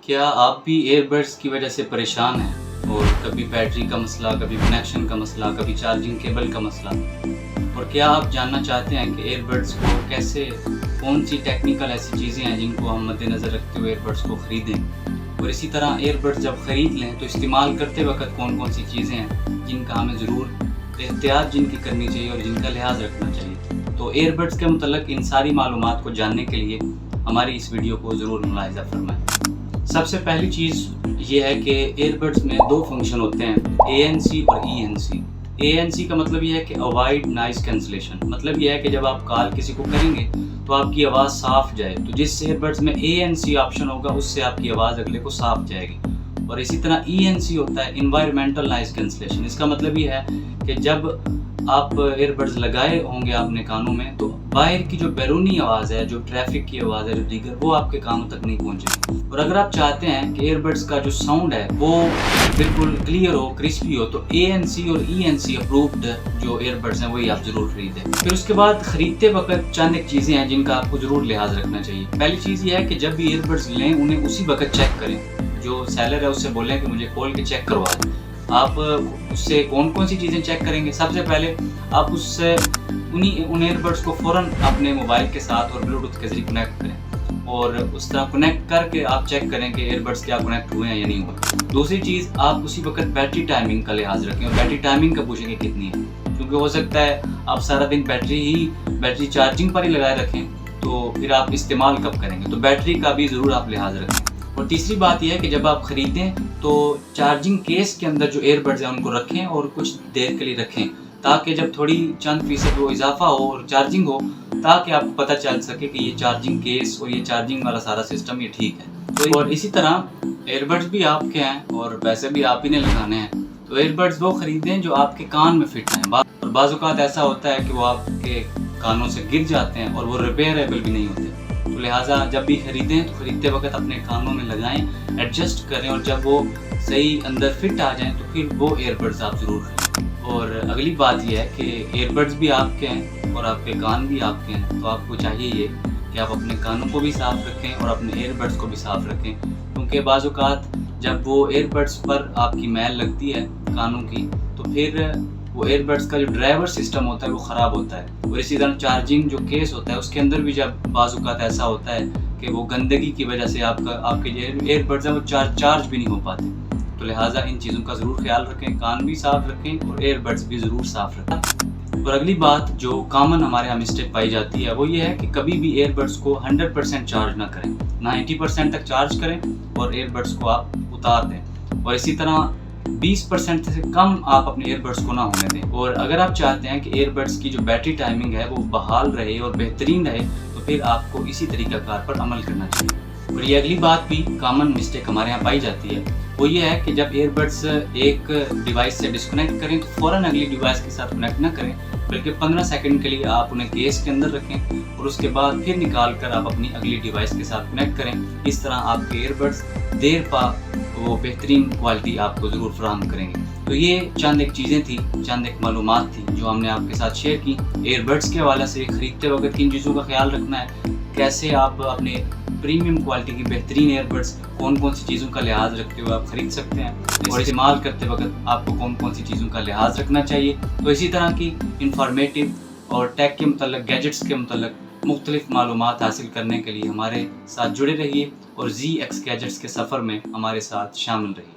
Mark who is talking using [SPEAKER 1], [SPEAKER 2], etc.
[SPEAKER 1] کیا آپ بھی ایئر بڈس کی وجہ سے پریشان ہیں اور کبھی بیٹری کا مسئلہ، کبھی کنیکشن کا مسئلہ، کبھی چارجنگ کیبل کا مسئلہ؟ اور کیا آپ جاننا چاہتے ہیں کہ ایئر بڈس کو کیسے، کون سی ٹیکنیکل ایسی چیزیں ہیں جن کو ہم مد نظر رکھتے ہوئے ایئر بڈس کو خریدیں؟ اور اسی طرح ایئر بڈس جب خرید لیں تو استعمال کرتے وقت کون کون سی چیزیں ہیں جن کا ہمیں ضرور احتیاط جن کی کرنی چاہیے اور جن کا لحاظ رکھنا چاہیے؟ تو ایئر بڈس کے متعلق ان ساری معلومات کو جاننے کے لیے ہماری اس ویڈیو کو ضرور ملاحظہ فرمائیں۔ سب سے پہلی چیز یہ ہے کہ ایئر بڈس میں دو فنکشن ہوتے ہیں، ANC اور ENC۔ ANC کا مطلب یہ ہے کہ اوائڈ نائز کینسلیشن، مطلب یہ ہے کہ جب آپ کال کسی کو کریں گے تو آپ کی آواز صاف جائے، تو جس ایئر بڈس میں ANC آپشن ہوگا اس سے آپ کی آواز اگلے کو صاف جائے گی۔ اور اسی طرح ENC ہوتا ہے انوائرمنٹل نائز کینسلیشن۔ اس کا مطلب یہ ہے کہ جب آپ ایئر بڈز لگائے ہوں گے اپنے کانوں میں تو باہر کی جو بیرونی آواز ہے، جو ٹریفک کی آواز ہے، جو دیگر، وہ آپ کے کانوں تک نہیں پہنچے گی۔ اور اگر آپ چاہتے ہیں کہ ایئر بڈز کا جو ساؤنڈ ہے وہ بالکل کلیئر ہو، کرسپی ہو، تو ANC اور ENC اپرووڈ جو ایئر بڈز ہیں وہی آپ ضرور خریدیں۔ پھر اس کے بعد خریدتے وقت چند ایک چیزیں ہیں جن کا آپ کو ضرور لحاظ رکھنا چاہیے۔ پہلی چیز یہ ہے کہ جب بھی ایئر بڈز لیں انہیں اسی وقت چیک کریں، جو سیلر ہے اس سے بولیں کہ مجھے کھول کے چیک کروا دیں۔ آپ اس سے کون کون سی چیزیں چیک کریں گے؟ سب سے پہلے آپ اس سے ان ایئر بڈس کو فوراً اپنے موبائل کے ساتھ اور بلوٹوتھ کے ذریعے کنیکٹ کریں، اور اس طرح کنیکٹ کر کے آپ چیک کریں کہ ایئر بڈس کیا کنیکٹ ہوئے ہیں یا نہیں ہوئے۔ دوسری چیز، آپ اسی وقت بیٹری ٹائمنگ کا لحاظ رکھیں، اور بیٹری ٹائمنگ کا پوچھیں کہ کتنی ہے، کیونکہ ہو سکتا ہے آپ سارا دن بیٹری چارجنگ پر ہی لگائے رکھیں، تو پھر آپ استعمال کب کریں گے؟ تو بیٹری کا بھی ضرور آپ لحاظ رکھیں۔ اور تیسری بات یہ ہے کہ جب آپ خریدیں تو چارجنگ کیس کے اندر جو ایئر بڈز ہیں ان کو رکھیں اور کچھ دیر کے لیے رکھیں، تاکہ جب تھوڑی چند فیصد وہ اضافہ ہو اور چارجنگ ہو، تاکہ آپ کو پتہ چل سکے کہ یہ چارجنگ کیس اور یہ چارجنگ والا سارا سسٹم یہ ٹھیک ہے۔ اور اسی طرح ایئر بڈز بھی آپ کے ہیں اور پیسے بھی آپ ہی نے لگانے ہیں، تو ایئر بڈز وہ خریدیں جو آپ کے کان میں فٹ ہیں۔ اور بعض اوقات ایسا ہوتا ہے کہ وہ آپ کے کانوں سے گر جاتے ہیں اور وہ ریپیئریبل بھی نہیں ہوتے، تو لہٰذا جب بھی خریدیں تو خریدتے وقت اپنے کانوں میں لگائیں، ایڈجسٹ کریں، اور جب وہ صحیح اندر فٹ آ جائیں تو پھر وہ ایئر بڈز آپ ضرور خریدیں۔ اور اگلی بات یہ ہے کہ ایئر بڈز بھی آپ کے ہیں اور آپ کے کان بھی آپ کے ہیں، تو آپ کو چاہیے یہ کہ آپ اپنے کانوں کو بھی صاف رکھیں اور اپنے ایئر بڈز کو بھی صاف رکھیں، کیونکہ بعض اوقات جب وہ ایئر بڈز پر آپ کی میل لگتی ہے کانوں کی تو پھر وہ ایئر بڈز کا جو ڈرائیور سسٹم ہوتا ہے وہ خراب ہوتا ہے۔ اور اسی طرح چارجنگ جو کیس ہوتا ہے اس کے اندر بھی جب بعض اوقات ایسا ہوتا ہے کہ وہ گندگی کی وجہ سے آپ کے جو ایئر بڈز ہیں وہ چارج بھی نہیں ہو پاتے، تو لہٰذا ان چیزوں کا ضرور خیال رکھیں، کان بھی صاف رکھیں اور ایئر بڈز بھی ضرور صاف رکھیں۔ اور اگلی بات جو کامن ہمارے یہاں مسٹیک پائی جاتی ہے وہ یہ ہے کہ کبھی بھی ایئر بڈز کو 100% چارج نہ کریں، 90% تک چارج کریں اور ایئر بڈز کو آپ اتار دیں، اور اسی طرح 20% سے کم آپ اپنے ایئر بڈز کو نہ ہونے دیں۔ اور اگر آپ چاہتے ہیں کہ ایئر بڈز کی جو بیٹری ٹائمنگ ہے وہ بحال رہے اور بہترین رہے تو پھر آپ کو اسی طریقہ کار پر عمل کرنا چاہیے۔ اور یہ اگلی بات بھی کامن مسٹیک ہمارے یہاں پائی جاتی ہے، وہ یہ ہے کہ جب ایئر بڈز ایک ڈیوائس سے ڈسکنیکٹ کریں تو فوراً اگلی ڈیوائس کے ساتھ کنیکٹ نہ کریں، بلکہ 15 سیکنڈ کے لیے آپ انہیں کیس کے اندر رکھیں اور اس کے بعد پھر نکال کر آپ اپنی اگلی ڈیوائس کے ساتھ کنیکٹ کریں۔ اس طرح آپ کے ایئر بڈز دیر پا وہ بہترین کوالٹی آپ کو ضرور فراہم کریں گے۔ تو یہ چند ایک چیزیں تھیں، چند ایک معلومات تھیں جو ہم نے آپ کے ساتھ شیئر کی۔ ایئر بڈز کے حوالے سے خریدتے وقت کن چیزوں کا خیال رکھنا ہے، کیسے آپ اپنے پریمیم کوالٹی کی بہترین ایئر بڈز کون کون سی چیزوں کا لحاظ رکھتے ہوئے آپ خرید سکتے ہیں، اور استعمال کرتے وقت آپ کو کون کون سی چیزوں کا لحاظ رکھنا چاہیے۔ تو اسی طرح کی انفارمیٹیو اور ٹیک کے متعلق، گیجٹس کے متعلق مختلف معلومات حاصل کرنے کے لیے ہمارے ساتھ جڑے رہیے اور ZX گیجٹس کے سفر میں ہمارے ساتھ شامل رہیے۔